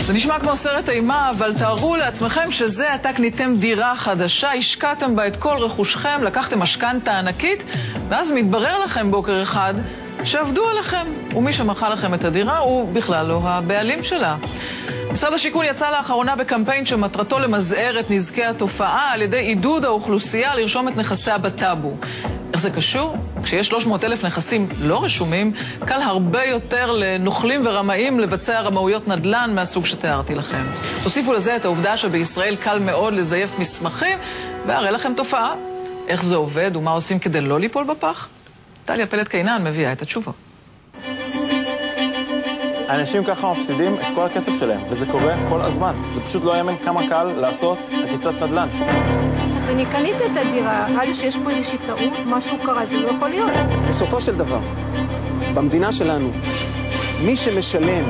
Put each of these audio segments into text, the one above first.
זה נשמע כמו סרט אימה, אבל תארו לעצמכם שזה עתה קניתם דירה חדשה, השקעתם בה את כל רכושכם, לקחתם משכנתא ענקית, ואז מתברר לכם בוקר אחד שעבדו עליכם, ומי שמכר לכם את הדירה הוא בכלל לא הבעלים שלה. משרד השיכון יצא לאחרונה בקמפיין שמטרתו למזער את נזקי התופעה על ידי עידוד האוכלוסייה לרשום את נכסיה בטאבו. איך זה קשור? כשיש 300,000 נכסים לא רשומים, קל הרבה יותר לנוכלים ורמאים לבצע רמאויות נדל"ן מהסוג שתיארתי לכם. תוסיפו לזה את העובדה שבישראל קל מאוד לזייף מסמכים, והראה לכם תופעה. איך זה עובד ומה עושים כדי לא ליפול בפח? טליה פלד קינן מביאה את התשובה. אנשים ככה מפסידים את כל הכסף שלהם, וזה קורה כל הזמן. זה פשוט לא יאמן כמה קל לעשות עקיצת נדל"ן. אני קניתי את הדירה, עד שיש פה איזושהי טעות, משהו קרה, זה לא יכול להיות. בסופו של דבר, במדינה שלנו, מי שמשלם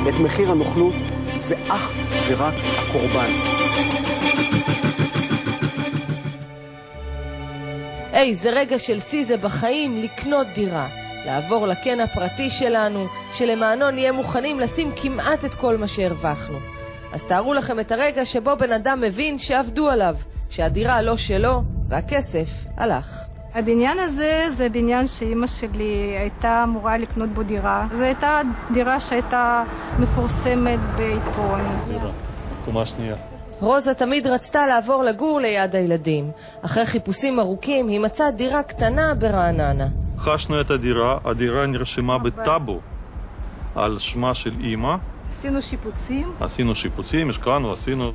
את מחיר הנוכלות זה אך ורק הקורבן. זה רגע של סיזה בחיים לקנות דירה. לעבור לקן הפרטי שלנו, שלמענו נהיה מוכנים לשים כמעט את כל מה שהרווחנו. אז תארו לכם את הרגע שבו בן אדם מבין שעבדו עליו, שהדירה לא שלו והכסף הלך. הבניין הזה זה בניין שאמא שלי הייתה אמורה לקנות בו דירה. זו הייתה דירה שהייתה מפורסמת בעיתון. קומה שנייה. רוזה תמיד רצתה לעבור לגור ליד הילדים. אחרי חיפושים ארוכים היא מצאה דירה קטנה ברעננה. חשנו את הדירה נרשמה בטאבו על שמה של אמא. עשינו שיפוצים, השקענו, עשינו.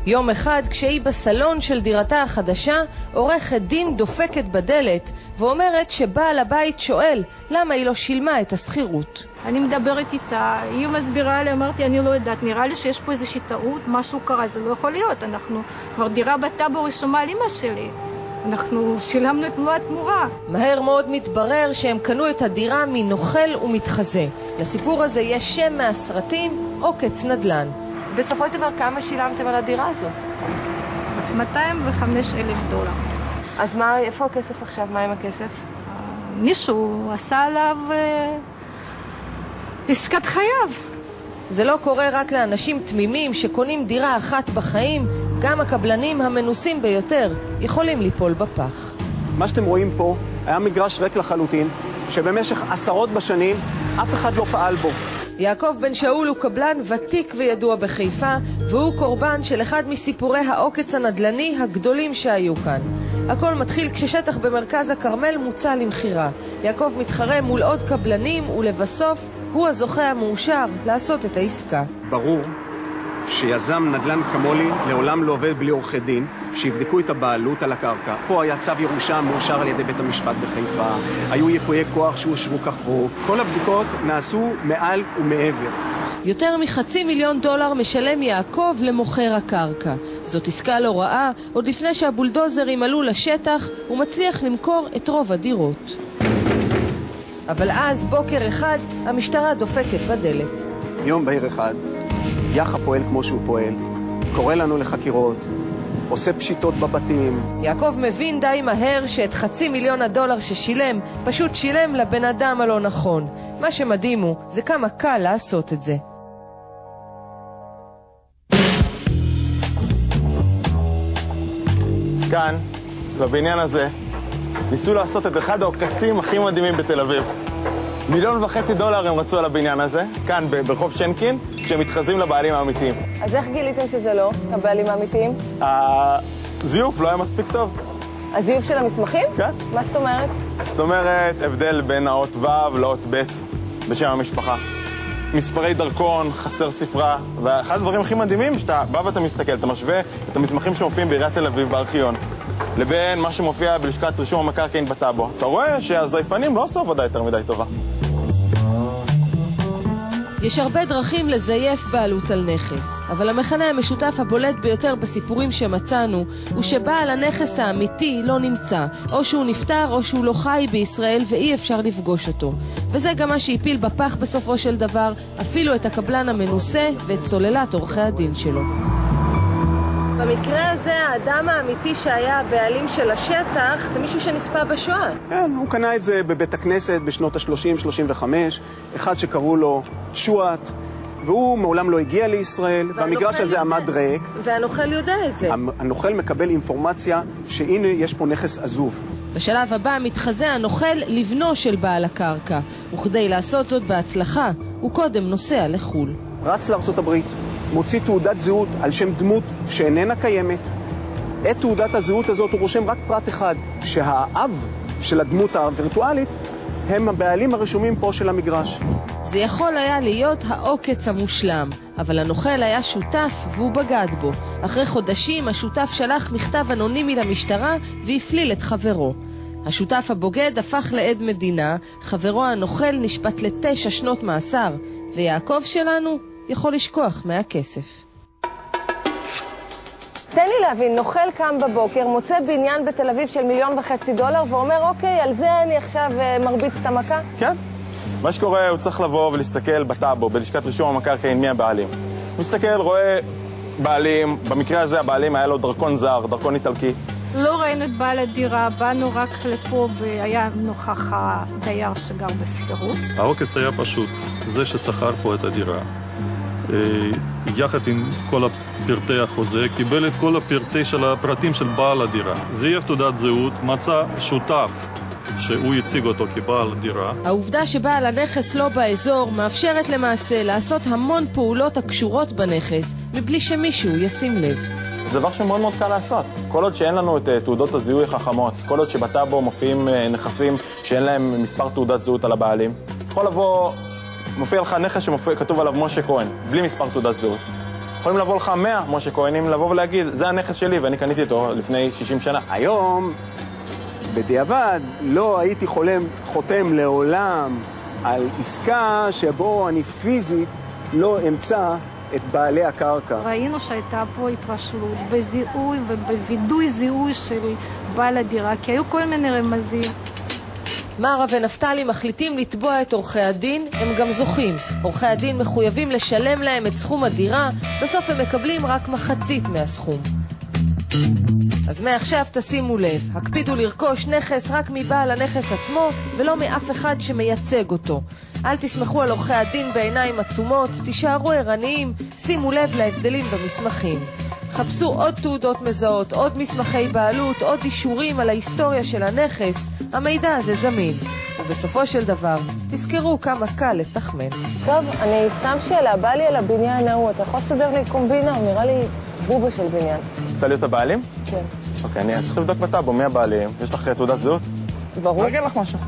יום אחד כשהיא בסלון של דירתה החדשה, עורכת דין דופקת בדלת ואומרת שבעל הבית שואל למה היא לא שילמה את השכירות. אני מדברת איתה, היא מסבירה לי, אמרתי אני לא יודעת, נראה לי שיש פה איזושהי טעות, משהו קרה, זה לא יכול להיות, אנחנו כבר דירה בטאבו רשומה על אמא שלי. אנחנו שילמנו את מלוא התמורה. מהר מאוד מתברר שהם קנו את הדירה מנוכל ומתחזה. לסיפור הזה יש שם מהסרטים, עוקץ נדל"ן. בסופו של דבר כמה שילמתם על הדירה הזאת? $205,000. אז מה, איפה הכסף עכשיו? מה עם הכסף? מישהו עשה עליו עסקת חייו. זה לא קורה רק לאנשים תמימים שקונים דירה אחת בחיים, גם הקבלנים המנוסים ביותר יכולים ליפול בפח. מה שאתם רואים פה היה מגרש ריק לחלוטין, שבמשך עשרות בשנים אף אחד לא פעל בו. יעקב בן שאול הוא קבלן ותיק וידוע בחיפה, והוא קורבן של אחד מסיפורי העוקץ הנדל"ני הגדולים שהיו כאן. הכל מתחיל כששטח במרכז הכרמל מוצע למחירה. יעקב מתחרה מול עוד קבלנים ולבסוף הוא הזוכה המאושר לעשות את העסקה. ברור שיזם נדל"ן כמולי לעולם לא עובד בלי עורכי דין שיבדקו את הבעלות על הקרקע. פה היה צו ירושה מאושר על ידי בית המשפט בחיפה, היו ייפויי כוח שאושרו כחוק, כל הבדיקות נעשו מעל ומעבר. יותר $500,000 משלם יעקב למוכר הקרקע. זאת עסקה לא רעה, עוד לפני שהבולדוזרים עלו לשטח הוא מצליח למכור את רוב הדירות. אבל אז בוקר אחד המשטרה דופקת בדלת. יום בהיר אחד יח"א פועל כמו שהוא פועל, קורא לנו לחקירות, עושה פשיטות בבתים. יעקב מבין די מהר שאת $500,000 ששילם, פשוט שילם לבן אדם הלא נכון. מה שמדהים הוא, זה כמה קל לעשות את זה. כאן, בבניין הזה, ניסו לעשות את אחד העוקצים הכי מדהימים בתל אביב. $1.5 מיליון הם רצו על הבניין הזה, כאן ברחוב שנקין, כשהם מתחזים לבעלים האמיתיים. אז איך גיליתם שזה לא, הבעלים האמיתיים? הזיוף לא היה מספיק טוב. הזיוף של המסמכים? כן. מה זאת אומרת? זאת אומרת, הבדל בין האות ו' לאות ב' בשם המשפחה. מספרי דרכון, חסר ספרה, ואחד הדברים הכי מדהימים שאתה בא ואתה מסתכל, אתה משווה את המסמכים שמופיעים בעיריית תל אביב בארכיון, לבין מה שמופיע בלשכת רישום המקרקעין בטאבו. אתה רואה שהזייפנים לא עשו עבודה יותר מדי טובה. יש הרבה דרכים לזייף בעלות על נכס, אבל המכנה המשותף הבולט ביותר בסיפורים שמצאנו הוא שבעל הנכס האמיתי לא נמצא, או שהוא נפטר או שהוא לא חי בישראל ואי אפשר לפגוש אותו. וזה גם מה שהפיל בפח בסופו של דבר, אפילו את הקבלן המנוסה ואת סוללת עורכי הדין שלו. במקרה הזה האדם האמיתי שהיה הבעלים של השטח זה מישהו שנספה בשואה. כן, הוא קנה את זה בבית הכנסת בשנות ה-30-35, אחד שקראו לו שואט. והוא מעולם לא הגיע לישראל, והמגרש הזה עמד ריק. והנוכל יודע את זה. הנוכל מקבל אינפורמציה שהנה יש פה נכס עזוב. בשלב הבא מתחזה הנוכל לבנו של בעל הקרקע, וכדי לעשות זאת בהצלחה, הוא קודם נוסע לחול. רץ לארצות הברית, מוציא תעודת זהות על שם דמות שאיננה קיימת. את תעודת הזהות הזאת הוא רושם רק פרט אחד, שהאב של הדמות הווירטואלית הם הבעלים הרשומים פה של המגרש. זה יכול היה להיות העוקץ המושלם, אבל הנוכל היה שותף והוא בגד בו. אחרי חודשים השותף שלח מכתב אנונימי למשטרה והפליל את חברו. השותף הבוגד הפך לעד מדינה, חברו הנוכל נשפט ל9 שנות מאסר, ויעקב שלנו יכול לשכוח מהכסף. תן לי להבין, נוכל קם בבוקר, מוצא בניין בתל אביב של $1.5 מיליון ואומר, אוקיי, על זה אני עכשיו מרביץ את המכה? כן. מה שקורה, הוא צריך לבוא ולהסתכל בטאבו, בלשכת רישום המקרקעין, מי הבעלים. הוא מסתכל, רואה בעלים, במקרה הזה הבעלים היה לו דרכון זר, דרכון איטלקי. לא ראינו את בעל הדירה, באנו רק לפה והיה נוכח הדייר שגר בשכירות. העוקץ היה פשוט, זה ששכר פה את הדירה. יחד עם כל פרטי החוזה, קיבל את כל הפרטים של בעל הדירה. זייף תעודת זהות, מצא שותף שהוא יציג אותו כבעל דירה. העובדה שבעל הנכס לא באזור מאפשרת למעשה לעשות המון פעולות הקשורות בנכס, מבלי שמישהו ישים לב. זה דבר שמאוד מאוד קל לעשות. כל עוד שאין לנו את תעודות הזיהוי החכמות, כל עוד שבטאבו מופיעים נכסים שאין להם מספר תעודת זהות על הבעלים, יכול לבוא, מופיע לך נכס שכתוב עליו משה כהן, בלי מספר תעודת זהות. יכולים לבוא לך 100 משה כהנים, לבוא ולהגיד, זה הנכס שלי ואני קניתי אותו לפני 60 שנה. היום, בדיעבד, לא הייתי חותם לעולם על עסקה שבו אני פיזית לא אמצא את בעלי הקרקע. ראינו שהייתה פה התרשלות בזיהוי ובווידוי זיהוי של בעל הדירה, כי היו כל מיני רמזים. מרה ונפתלי מחליטים לתבוע את עורכי הדין, הם גם זוכים. עורכי הדין מחויבים לשלם להם את סכום הדירה, בסוף הם מקבלים רק מחצית מהסכום. אז מעכשיו תשימו לב, הקפידו לרכוש נכס רק מבעל הנכס עצמו ולא מאף אחד שמייצג אותו. אל תסמכו על עורכי הדין בעיניים עצומות, תישארו ערניים, שימו לב להבדלים במסמכים. חפשו עוד תעודות מזהות, עוד מסמכי בעלות, עוד אישורים על ההיסטוריה של הנכס. המידע הזה זמין. ובסופו של דבר, תזכרו כמה קל לתחמן. טוב, אני סתם שאלה, בא לי על הבניין ההוא, אתה יכול לסדר לי קומבינה? הוא נראה לי בובה של בניין. רוצה להיות הבעלים? כן. אוקיי, אני צריך לבדוק בטאבו, מי הבעלים? יש לך תעודת זהות? ברור. אני אגיד לך משהו.